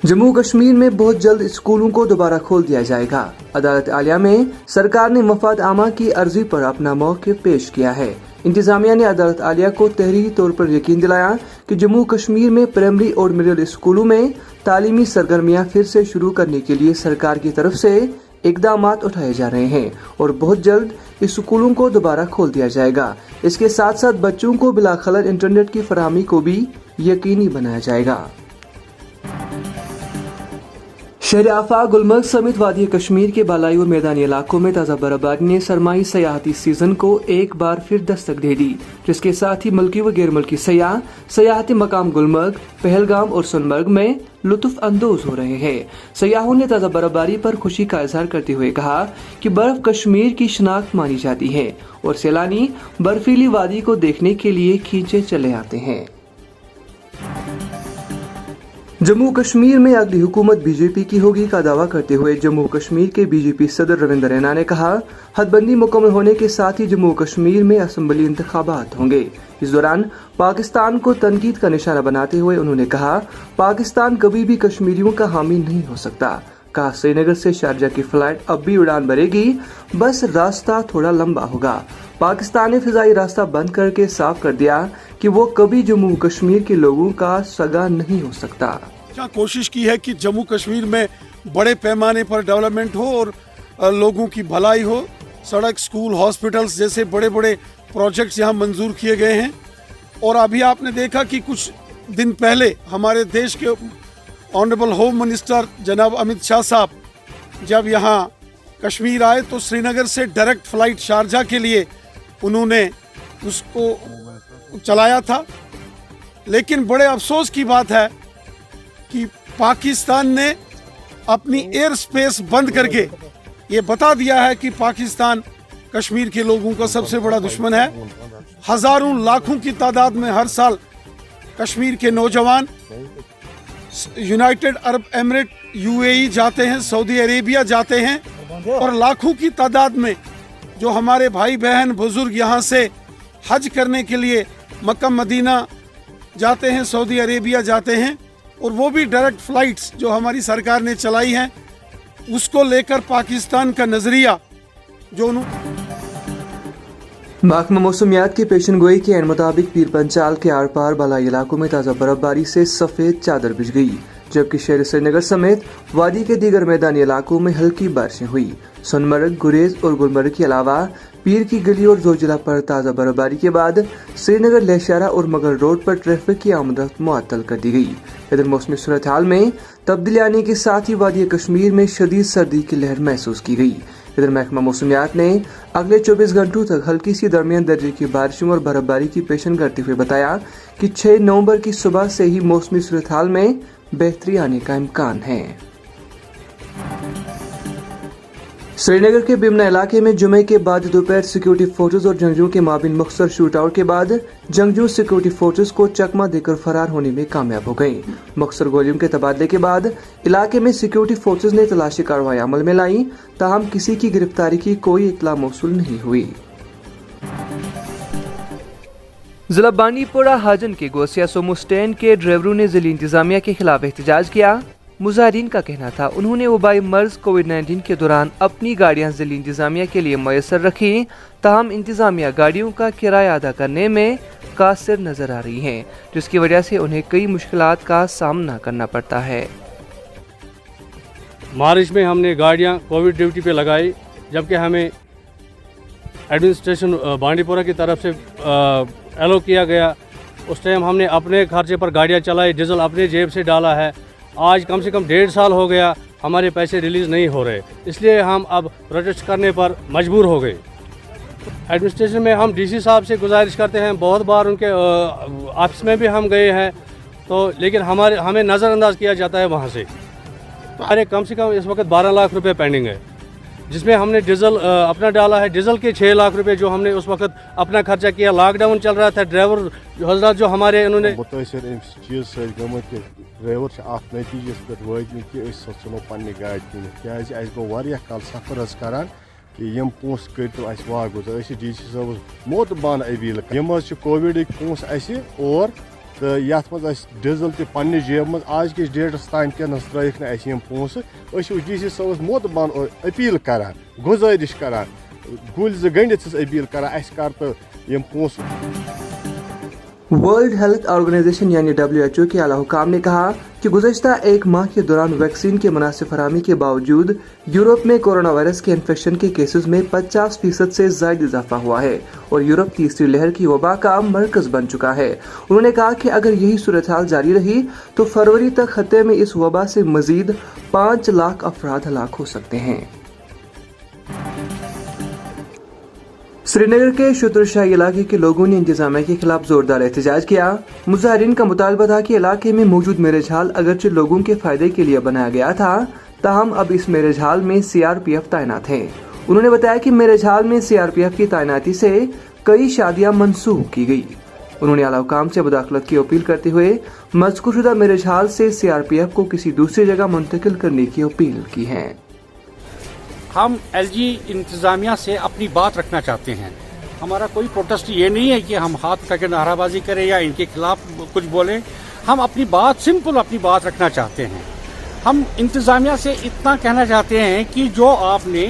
जम्मू कश्मीर में बहुत जल्द स्कूलों को दोबारा खोल दिया जाएगा। अदालत आलिया में सरकार ने मफाद आमा की अर्जी पर अपना मौक़िफ़ पेश किया है। इंतजामिया ने अदालत आलिया को तहरीरी तौर पर यकीन दिलाया कि जम्मू कश्मीर में प्राइमरी और मिडिल स्कूलों में तालीमी सरगर्मियां फिर से शुरू करने के लिए सरकार की तरफ से इकदामात उठाए जा रहे हैं और बहुत जल्द इस स्कूलों को दोबारा खोल दिया जाएगा। इसके साथ साथ बच्चों को बिला खलल इंटरनेट की फराहमी को भी यकीनी बनाया जाएगा। शहर आफाक गुलमर्ग समेत वादी कश्मीर के बालाई और मैदानी इलाकों में ताज़ा बर्फबारी ने सरमाही सयाहती सीजन को एक बार फिर दस्तक दे दी, जिसके साथ ही मुल्की व गैर मुल्की सयाह सयाहती मकाम गुलमर्ग, पहलगाम और सोनमर्ग में लुत्फ अंदोज हो रहे हैं। सयाहों ने ताज़ा बर्फबारी पर खुशी का इजहार करते हुए कहा कि बर्फ कश्मीर की शनाख्त मानी जाती है और सैलानी बर्फीली वादी को देखने के लिए खींचे चले आते हैं। जम्मू कश्मीर में अगली हुकूमत बीजेपी की होगी का दावा करते हुए जम्मू कश्मीर के बीजेपी सदर रविंद्र रैना ने कहा, हदबंदी मुकम्मल होने के साथ ही जम्मू कश्मीर में असेंबली इंतखाबात होंगे। इस दौरान पाकिस्तान को तनकीद का निशाना बनाते हुए उन्होंने कहा, पाकिस्तान कभी भी कश्मीरियों का हामी नहीं हो सकता। कहा, श्रीनगर से शारजा की फ्लाइट अब भी उड़ान भरेगी, बस रास्ता थोड़ा लंबा होगा। पाकिस्तान ने फिजाई रास्ता बंद करके साफ कर दिया कि वो कभी जम्मू कश्मीर के लोगों का सगा नहीं हो सकता। क्या कोशिश की है कि जम्मू कश्मीर में बड़े पैमाने पर डेवलपमेंट हो और लोगों की भलाई हो। सड़क, स्कूल, हॉस्पिटल्स जैसे बड़े बड़े प्रोजेक्ट्स यहाँ मंजूर किए गए हैं। और अभी आपने देखा कि कुछ दिन पहले हमारे देश के ऑनरेबल होम मिनिस्टर जनाब अमित शाह साहब जब यहाँ कश्मीर आए तो श्रीनगर से डायरेक्ट फ्लाइट शारजा के लिए उन्होंने उसको चलाया था। लेकिन बड़े अफसोस की बात है कि पाकिस्तान ने अपनी एयर स्पेस बंद करके ये बता दिया है कि पाकिस्तान कश्मीर के लोगों का सबसे बड़ा दुश्मन है। हजारों लाखों की तादाद में हर साल कश्मीर के नौजवान यूनाइटेड अरब एमिरेट यूएई जाते हैं, सऊदी अरेबिया जाते हैं और लाखों की तादाद में जो हमारे भाई बहन बुजुर्ग यहाँ से हज करने के लिए मक्का मदीना जाते हैं, सऊदी अरेबिया जाते हैं और वो भी डायरेक्ट फ्लाइट्स जो हमारी सरकार ने चलाई हैं, उसको लेकर पाकिस्तान का नजरिया जो महकमा मौसमियात की पेशन गोई के मुताबिक पीर पंचाल के आर पार बालाई इलाकों में ताज़ा बर्फबारी से सफ़ेद चादर बिछ गई, जबकि शहर श्रीनगर समेत वादी के दीगर मैदानी इलाकों में हल्की बारिशें हुई। सोनमर्ग, गुरेज और गुलमर्ग के अलावा पीर की गली और जोजिला पर ताज़ा बर्फबारी के बाद श्रीनगर लेशारा और मगर रोड पर ट्रैफिक की आमदरफ्त मुअत्तल कर दी गई। इधर मौसमी सूरत हाल में तब्दीली आने के साथ ही वादी कश्मीर में शदीद सर्दी की लहर महसूस की गई। इधर महकमा मौसमियात ने अगले 24 घंटों तक हल्की सी दरमियान दर्जे की बारिशों और बर्फबारी की पेशन करते हुए बताया कि 6 नवंबर की सुबह से ही मौसमी सूरत हाल में बेहतरी आने का इम्कान है। श्रीनगर के बिमना इलाके में जुमे के बाद दोपहर सिक्योरिटी फोर्सेस और जंगजुओं के माबिन मुख्तसर शूट आउट के बाद जंगजू सिक्योरिटी फोर्सेस को चकमा देकर फरार होने में कामयाब हो गए। मुख्तसर गोलियों के तबादले के बाद इलाके में सिक्योरिटी फोर्सेस ने तलाशी कार्रवाई अमल में लाई, ताहम किसी की गिरफ्तारी की कोई इतला मौसूल नहीं हुई। जिला बांडीपोरा हाजन के गोसिया सोमो स्टैंड के ड्राइवरों ने जिला इंतजामिया के खिलाफ एहतजाज किया। मुजाहिरीन का कहना था उन्होंने वबाई मर्ज कोविड-19 के दौरान अपनी गाड़ियां जिला इंतजामिया के लिए मैसर रखी, ताहम इंतजामिया गाड़ियों का किराया अदा करने में कासिर नजर आ रही है, जिसकी वजह से उन्हें कई मुश्किलात का सामना करना पड़ता है। मार्च में हमने गाड़ियां कोविड ड्यूटी पे लगाई, जबकि हमें एडमिनिस्ट्रेशन बांडीपोरा की तरफ से एलो किया गया। उस टाइम हमने अपने खर्चे पर गाड़ियां चलाई, डीजल अपने जेब से डाला है। आज कम से कम 1.5 साल हो गया हमारे पैसे रिलीज़ नहीं हो रहे, इसलिए हम अब प्रोटेस्ट करने पर मजबूर हो गए। एडमिनिस्ट्रेशन में हम डीसी साहब से गुजारिश करते हैं, बहुत बार उनके ऑफिस में भी हम गए हैं, तो लेकिन हमें नज़रअंदाज किया जाता है वहाँ से। अरे कम से कम इस वक्त 12 लाख रुपए पेंडिंग है, जिसमें हमने डीजल अपना डाला है। डीजल के 6 लाख रुपए जो हमने उस वक्त अपना खर्चा किया, लॉकडाउन चल रहा था, ड्राइवर हजरात जो हमारे उन्होंने ड्राइवर नतीजस पे वातम कि चलो पन्ने गाड़ी किन क्या गो कल सफर करान कि यम पोस करो वागुज डी सी साहब मोतबान अवील यम कोविड पोस और تو یتھ مز ڈیزل تہ پنہ جیب مز آج کس ڈیٹس تان کینس ترائک نا اس پونسہ ڈی سی صاحب مودبان اپیل کران گزارش کران گل ز گنڈت اپیل کران اس کر تو یم پونسہ. ورلڈ ہیلتھ آرگنائزیشن یعنی WHO کے اعلیٰ حکام نے کہا کہ گزشتہ ایک ماہ کے دوران ویکسین کے مناسب فراہمی کے باوجود یورپ میں کورونا وائرس کے انفیکشن کے کیسز میں 50% سے زائد اضافہ ہوا ہے اور یورپ تیسری لہر کی وبا کا مرکز بن چکا ہے. انہوں نے کہا کہ اگر یہی صورتحال جاری رہی تو فروری تک خطے میں اس وبا سے مزید 5 لاکھ افراد ہلاک ہو سکتے ہیں. سری نگر کے شتر شاہی علاقے کے لوگوں نے انتظامیہ کے خلاف زوردار احتجاج کیا. مظاہرین کا مطالبہ تھا کہ علاقے میں موجود میرج ہال اگرچہ لوگوں کے فائدے کے لیے بنایا گیا تھا تاہم اب اس میرج ہال میں CRPF تعینات ہے. انہوں نے بتایا کہ میرج ہال میں CRPF کی تعیناتی سے کئی شادیاں منسوخ کی گئی. انہوں نے اعلیٰ حکام سے مداخلت کی اپیل کرتے ہوئے مذکور شدہ میرج ہال سے CRPF کو کسی دوسری جگہ منتقل کرنے کی اپیل کی ہے. ہم LG انتظامیہ سے اپنی بات رکھنا چاہتے ہیں. ہمارا کوئی پروٹیسٹ یہ نہیں ہے کہ ہم ہاتھ اٹھا کے نعرہ بازی کریں یا ان کے خلاف کچھ بولیں. ہم اپنی بات رکھنا چاہتے ہیں. ہم انتظامیہ سے اتنا کہنا چاہتے ہیں کہ جو آپ نے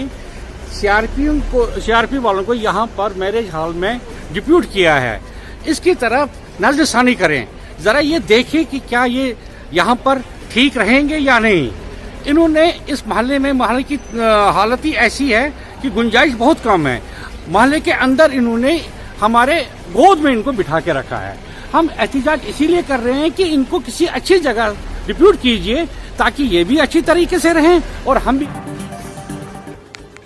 CRP والوں کو یہاں پر میرج ہال میں ڈپیوٹ کیا ہے اس کی طرف نظر ثانی کریں. ذرا یہ دیکھیں کہ کیا یہ یہاں پر ٹھیک رہیں گے یا نہیں. انہوں نے اس محلے کی حالت ہی ایسی ہے کہ گنجائش بہت کم ہے. محلے کے اندر انہوں نے ہمارے گود میں ان کو بٹھا کے رکھا ہے. ہم احتجاج اسی لیے کر رہے ہیں کہ ان کو کسی اچھی جگہ ڈپیوٹ کیجئے تاکہ یہ بھی اچھی طریقے سے رہیں اور ہم بھی.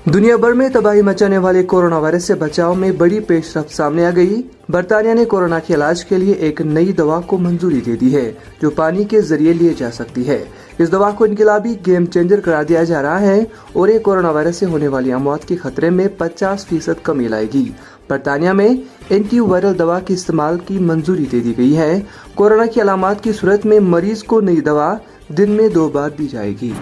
دنیا بھر میں تباہی مچانے والے کورونا وائرس سے بچاؤ میں بڑی پیش رفت سامنے آ گئی. برطانیہ نے کورونا کے علاج کے لیے ایک نئی دوا کو منظوری دے دی ہے جو پانی کے ذریعے لیے جا سکتی ہے. اس دوا کو انقلابی گیم چینجر قرار دیا جا رہا ہے اور یہ کورونا وائرس سے ہونے والی اموات کے خطرے میں 50% کمی لائے گی. برطانیہ میں اینٹی وائرل دوا کے استعمال کی منظوری دے دی گئی ہے. کورونا کی علامات کی صورت میں مریض کو نئی دوا دن میں 2 بار دی جائے گی.